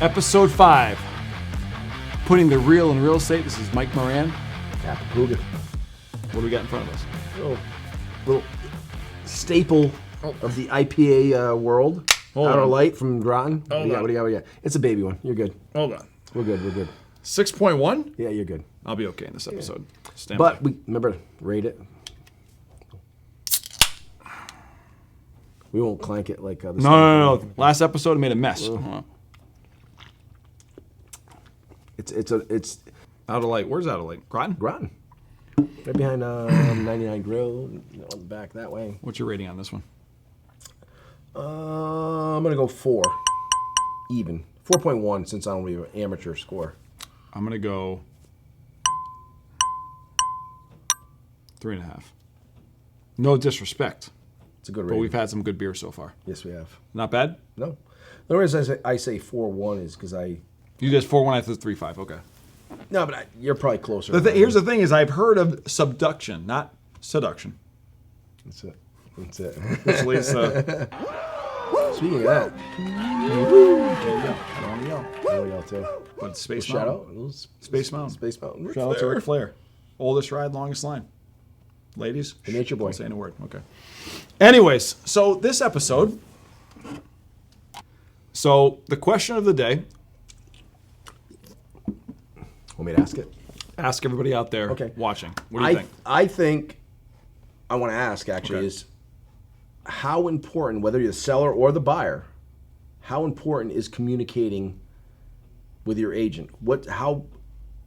Episode 5. Putting the real in real estate. This is Mike Moran. Papuga. What do we got in front of us? Little staple of the IPA world. Outer Light from Groton. What do you got? It's a baby one. You're good. Hold on. We're good. 6.1? Yeah, you're good. I'll be okay in this episode. Stand But by. we remember, rate it. We won't clank it like this. No. Last episode made a mess. It's Out of Light. Where's Out of Light? Groton? Groton. Right behind 99 Grill, on the back that way. What's your rating on this one? I'm gonna go 4, even 4.1 since I don't have an amateur score. I'm going to go 3.5. No disrespect, It's a good but rating. we've had some good beer so far. Yes, we have. Not bad? No, the reason I say 4.1 is because You just 4.1, I said 3.5. Okay. no, but you're probably closer. Here's the thing: is I've heard of subduction, not seduction. That's it. Which leads to Speaking of that, I don't want to yell. oh, y'all too. But Space Shout Mountain. out, Space Mountain. Space Mountain. Shout out to Ric Flair. Oldest ride, longest line. Ladies, The Nature Boy. Don't say a word. Okay. Anyways, so this episode. So the question of the day. Want me to ask it? Ask everybody out there watching. What do you think? I think I want to ask actually is how important, whether you're the seller or the buyer, how important is communicating with your agent?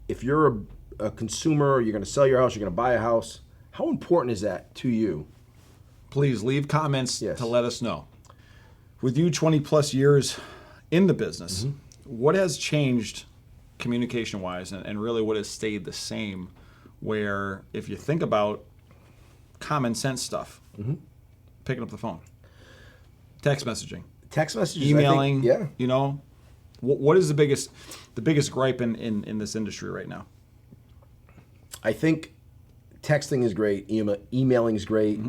If you're a consumer, you're going to sell your house, you're going to buy a house, how important is that to you? Please leave comments Yes. to let us know. With you 20 plus years in the business, what has changed communication wise and really what has stayed the same where if you think about common sense stuff, picking up the phone, text messages, I emailing, think, you know, what is the biggest gripe in this industry right now? I think texting is great, emailing is great.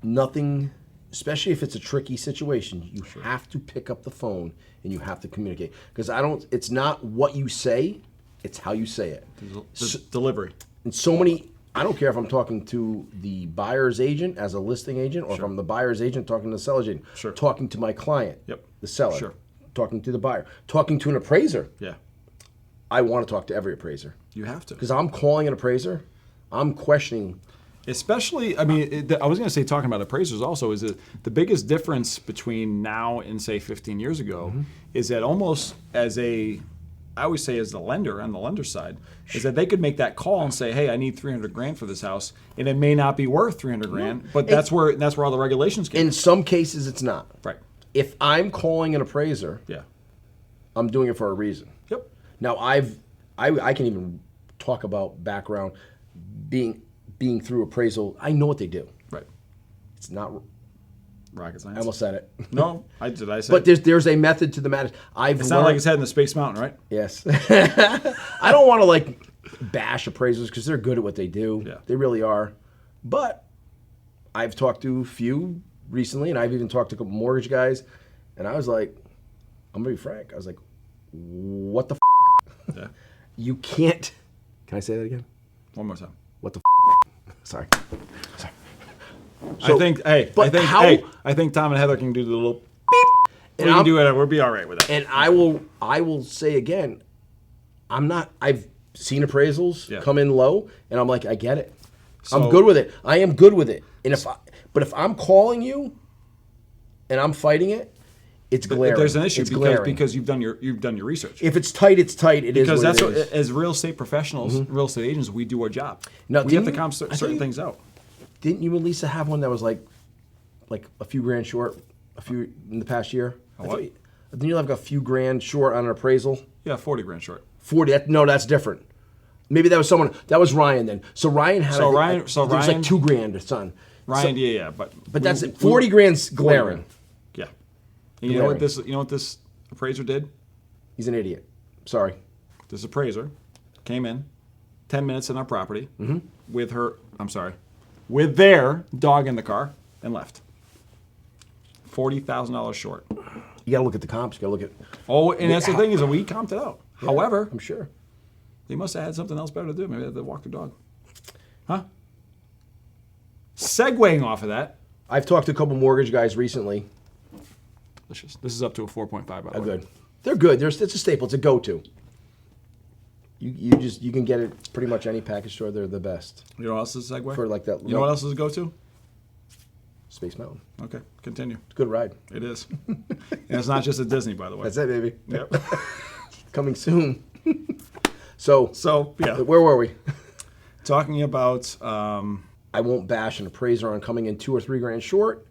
Nothing, especially if it's a tricky situation, you have to pick up the phone and you have to communicate. Because it's not what you say, it's how you say it. Delivery. And so many, I don't care if I'm talking to the buyer's agent as a listing agent or if I'm the buyer's agent talking to the seller's agent, talking to my client, the seller, talking to the buyer, talking to an appraiser. Yeah. I want to talk to every appraiser. You have to. Because I'm calling an appraiser, I'm questioning. Especially, I mean, I was going to say talking about appraisers also is that the biggest difference between now and say 15 years ago is that almost I always say as the lender on the lender side is that they could make that call and say, hey, I need $300,000 for this house, and it may not be worth $300,000, but that's where all the regulations came. In some cases, it's not. Right. If I'm calling an appraiser, I'm doing it for a reason. Yep. Now I can even talk about background being through appraisal. I know what they do. Right. It's not rocket science. I almost said it. No, did I say? But there's a method to the madness. It's not like it's heading to Space Mountain, right? Yes. I don't want to bash appraisers because they're good at what they do. Yeah. They really are. But I've talked to a few recently, and I've even talked to a couple mortgage guys, and I was like, I'm gonna be frank. I was like, what the f? Yeah. You can't. Can I say that again? One more time. What the f? Sorry. So, I think Tom and Heather can do the little beep. We can do it. We'll be all right with that. And I will say again, I've seen appraisals come in low, and I'm like, I get it. I'm good with it. I am good with it. And if I'm calling you, and I'm fighting it, it's glaring. There's an issue because you've done your research. If it's tight, it's tight. Because that's what, as real estate professionals, real estate agents, we do our job. Now, we have to comp certain things out. Didn't you and Lisa have one that was like a few grand short, in the past year? Didn't you have a few grand short on an appraisal? Yeah, 40 grand short. 40. No, that's different. Maybe that was someone. That was Ryan then. So Ryan had. There was like 2 grand or something. Ryan, yeah, but that's it. 40 grand's glaring. Yeah. And you know what this appraiser did? He's an idiot. Sorry. This appraiser came in 10 minutes in our property with their dog in the car and left. $40,000 short. You got to look at the comps. You got to look at. Oh, and that's the thing is that we comped it out. Yeah, However, I'm sure they must have had something else better to do. Maybe they had to walk their dog. Huh? Segueing off of that. I've talked to a couple mortgage guys recently. Delicious. This is up to a 4.5 by the way. Good. They're good. It's a staple. It's a go-to. You can get it pretty much any package store. They're the best. You know what else is a segue? For like that. You know what else is a go-to? Space Mountain. Okay, continue. It's a good ride. It is. And it's not just at Disney, by the way. That's it, baby. Yep. Coming soon. So yeah. where were we? Talking about... I won't bash an appraiser on coming in $2 or $3 grand short.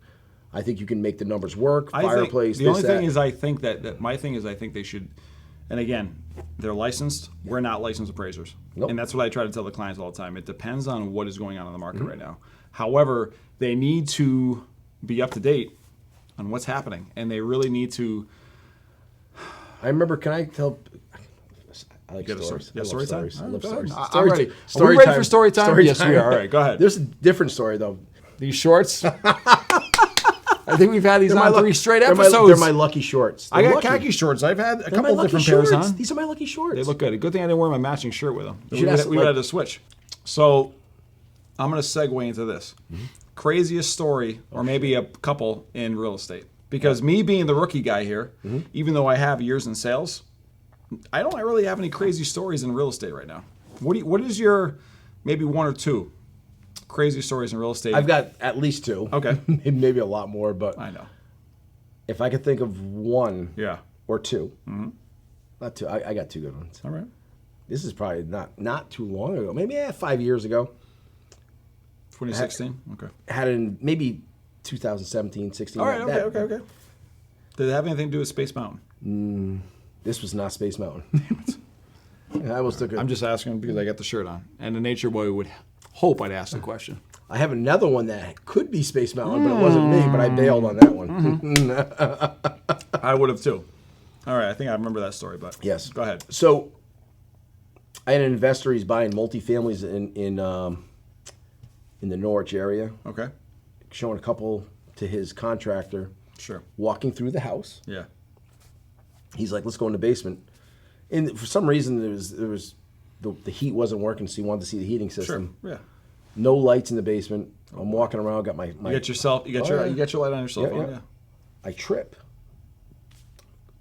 I think you can make the numbers work. Fireplace. The only thing is, I think that my thing is, I think they should. And again, they're licensed. We're not licensed appraisers, Nope. and that's what I try to tell the clients all the time. It depends on what is going on in the market right now. However, they need to be up to date on what's happening, and they really need to. I remember. Can I tell? I like Get a stories. story. Yeah, I story love time. stories. I All love right, stories. go ahead. I'm Story ready. time. Are we Story ready time. for story time? Story Yes, time. we are. All right, go ahead. There's a different story though. These shorts. I think we've had these on 3 straight they're episodes. They're my lucky shorts. I They're got lucky. khaki shorts. I've had a They're couple my lucky different pairs shorts. on. These are my lucky shorts. They look good. Good thing I didn't wear my matching shirt with them. We should ask, would have had to switch. So I'm going to segue into this. Craziest story, or maybe a couple in real estate. Because me being the rookie guy here, even though I have years in sales, I don't really have any crazy stories in real estate right now. What is your maybe 1 or 2 crazy stories in real estate? I've got at least 2. Okay. Maybe a lot more, but I know. if I could think of 1 Yeah. or 2, not 2. I got 2 good ones. All right. This is probably not too long ago. Maybe 5 years ago. 2016? Okay. Had it in maybe 2017, 16. All right, okay. Did it have anything to do with Space Mountain? This was not Space Mountain. I almost took it. I'm just asking because I got the shirt on. And the nature boy would hope I'd ask the question. I have another one that could be Space Mountain, but it wasn't me, but I bailed on that one. I would have too. All right, I think I remember that story, but Yes. Go ahead. So I had an investor. He's buying multifamilies in the Norwich area, Okay. showing a couple to his contractor, Sure. walking through the house. Yeah. He's like, let's go in the basement. And for some reason, the heat wasn't working, so he wanted to see the heating Sure. system. Yeah. No lights in the basement. I'm walking around, got my You got your light on your cell phone. Yeah. I trip.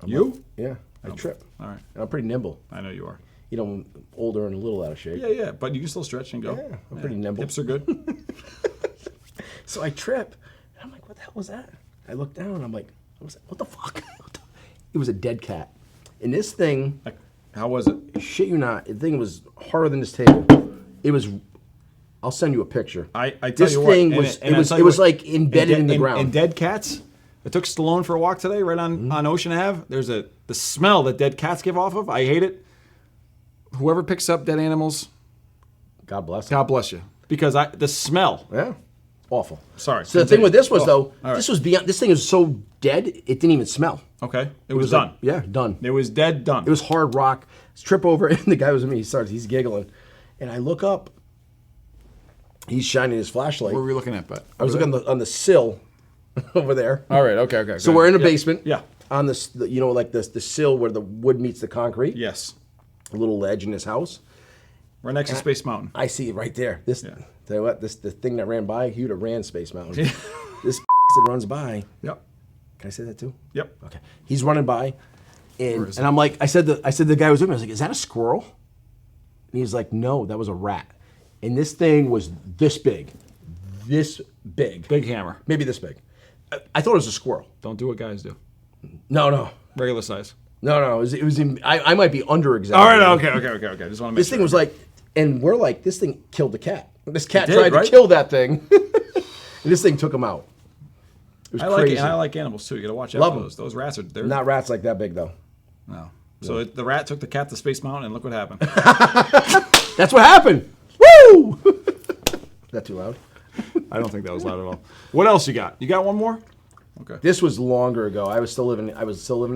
You? Yeah, I trip. All right. And I'm pretty nimble. I know you are. You know, I'm older and a little out of shape. Yeah. But you can still stretch and go. Yeah, I'm pretty nimble. Hips are good. So I trip. And I'm like, what the hell was that? I look down and I'm like, what the fuck? It was a dead cat. And this thing, How was it? shit you not, the thing was harder than this table. It was, I'll send you a picture. I tell This you thing what. was, and it was, I it tell was you what, like embedded in the ground. And dead cats. I took Stallone for a walk today, right on Ocean Ave. There's the smell that dead cats give off of. I hate it. Whoever picks up dead animals, God bless. God bless you. Because the smell. Yeah. Awful. Sorry. So the thing with this was though, right. this was beyond. This thing is so dead, it didn't even smell. Okay. It was like- done. yeah, done. It was dead done. It was hard rock. Trip over, and the guy was with me. He's giggling, and I look up. He's shining his flashlight. What were we looking at, but I was looking on the sill over there. All right. Okay. So we're in a basement. Yeah. On this, like the sill where the wood meets the concrete. Yes. A little ledge in this house. Right next to Space Mountain. I see it right there. This, Yeah. tell you what, the thing that ran by, he would have ran Space Mountain. This that runs by. Yep. Can I say that too? Yep. Okay. He's running by, and is and I'm like, I said the guy was with me. I was like, is that a squirrel? And he's like, no, that was a rat. And this thing was this big. Big hammer. Maybe this big. I thought it was a squirrel. Don't do what guys do. No. Regular size. No. It was I might be under All exaggerating. right. Okay. Just want to make This sure. thing was like, and we're like, this thing killed the cat. This cat It did, tried right? to kill that thing. And this thing took him out. It was I like crazy. it, and I like animals too. You got to watch out Love for 'em. those. Those rats are. They're Not rats like that big though. No. So the rat took the cat to Space Mountain, and look what happened. That's what happened. Woo! That too loud? I don't think that was loud at all. What else you got? You got one more? Okay. This was longer ago. I was still living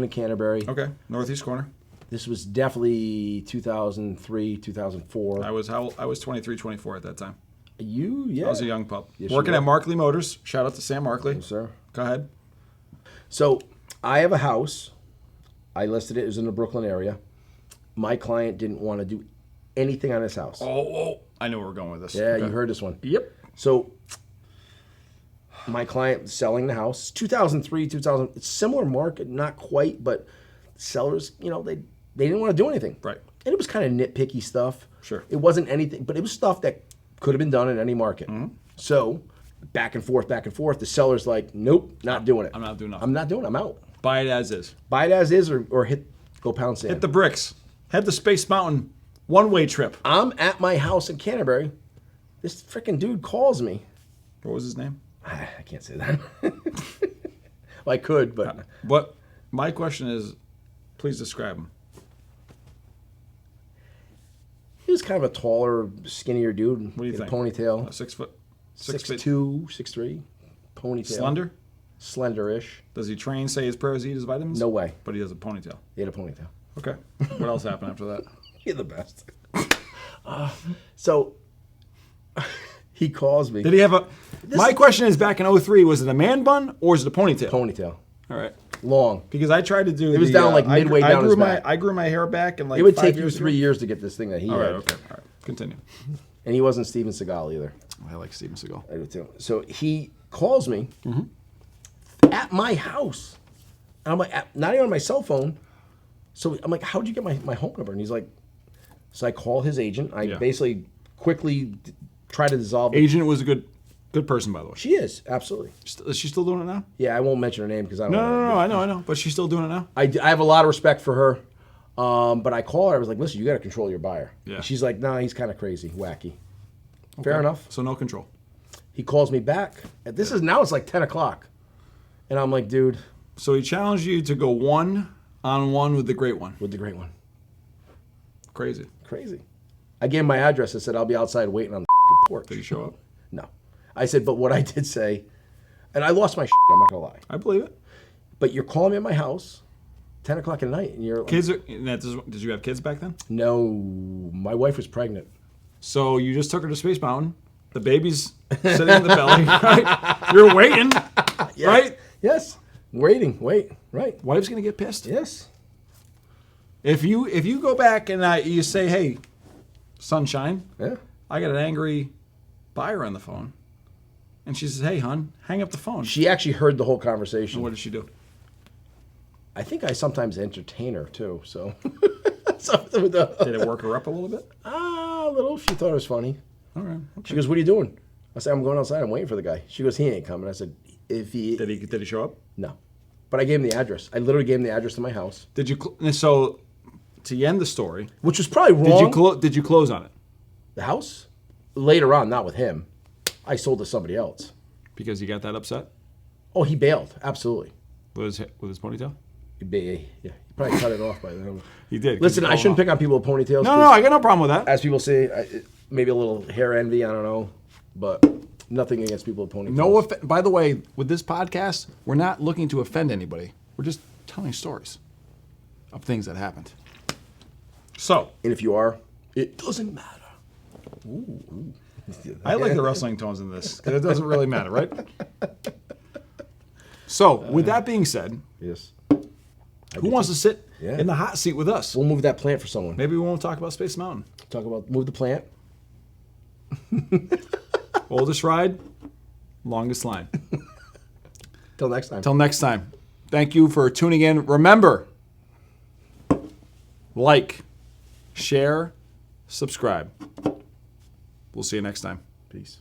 in Canterbury. Okay. Northeast corner. This was definitely 2003, 2004. I was 23, 24 at that time. Yeah. I was a young pup. Yes, you Working were. at Markley Motors. Shout out to Sam Markley. Yes, sir. Go ahead. So I have a house. I listed it. It was in the Brooklyn area. My client didn't want to do anything on his house. Oh, I know where we're going with this. Yeah, you heard this one. Yep. So my client was selling the house, 2003, 2000. It's similar market, not quite, but sellers, they didn't want to do anything. Right. And it was kind of nitpicky stuff. Sure. It wasn't anything, but it was stuff that could have been done in any market. Mm-hmm. So back and forth. The seller's like, nope, not doing it. I'm not doing nothing. I'm not doing it. I'm out. Buy it as is. Buy it as is or go pound sand. Hit the bricks. Head to Space Mountain one-way trip. I'm at my house in Canterbury. This freaking dude calls me. What was his name? I can't say that. Well, I could, but... But my question is, please describe him. He was kind of a taller, skinnier dude. What do you think? A ponytail. 6 foot? 6'2", 6'3". Ponytail. Slender? Slender-ish. Does he train, say his prayers, eat his vitamins? No way. But he has a ponytail. He had a ponytail. Okay. What else happened after that? You're the best. So he calls me. Did he have a... My question is, back in 03, was it a man bun or is it a ponytail? Ponytail. All right. Long. Because I tried to do It was down like midway down his back. I grew my hair back in like It would 5 take you years 3 ago. years to get this thing that he All had. right, okay. All right. Continue. And he wasn't Steven Seagal either. I like Steven Seagal. I do too. So he calls me at my house. And I'm like, not even on my cell phone. So I'm like, how'd you get my home number? And he's like, so I call his agent. I basically quickly try to dissolve it. Agent was a good person, by the way. She is, absolutely. Is she still doing it now? Yeah, I won't mention her name because I don't No, I know. But she's still doing it now? I have a lot of respect for her. But I called her. I was like, listen, you got to control your buyer. Yeah. And she's like, nah, he's kind of crazy, wacky. Fair enough. So no control. He calls me back. Now it's like 10 o'clock. And I'm like, dude. So he challenged you to go one-on-one with the great one. With the great one. Crazy. I gave him my address. I said, I'll be outside waiting on the porch. Did he show up? No. I said, but what I did say, and I lost my shit, I'm not going to lie. I believe it. But you're calling me at my house, 10 o'clock at night, and you're like, Did you have kids back then? No. My wife was pregnant. So you just took her to Space Mountain. The baby's sitting in the belly, right? You're waiting, right? Yes. Wait, right. Wife's going to get pissed. Yes. If you go back and you say, hey, sunshine, Yeah. I got an angry buyer on the phone. And she says, hey, hon, hang up the phone. She actually heard the whole conversation. And what did she do? I think I sometimes entertain her, too, so. Did it work her up a little bit? A little. She thought it was funny. All right. Okay. She goes, what are you doing? I said, I'm going outside. I'm waiting for the guy. She goes, he ain't coming. I said, if he... Did he show up? No. But I gave him the address. I literally gave him the address to my house. Did you... So, to end the story... Which was probably wrong. Did you close on it? The house? Later on, not with him. I sold to somebody else. Because you got that upset? Oh, he bailed. Absolutely. With his ponytail? Yeah. He probably cut it off by then. He did. Listen, I shouldn't pick on people with ponytails. No, I got no problem with that. As people say, maybe a little hair envy, I don't know. But nothing against people with ponytails. No, by the way, with this podcast, we're not looking to offend anybody. We're just telling stories of things that happened. So. And if you are, it doesn't matter. Ooh. I like the wrestling tones in this, because it doesn't really matter, right? So, with that being said, yes. Who wants to sit in the hot seat with us? We'll move that plant for someone. Maybe we won't talk about Space Mountain. Move the plant. Oldest ride, longest line. Till next time. Till next time. Thank you for tuning in. Remember, like, share, subscribe. We'll see you next time. Peace.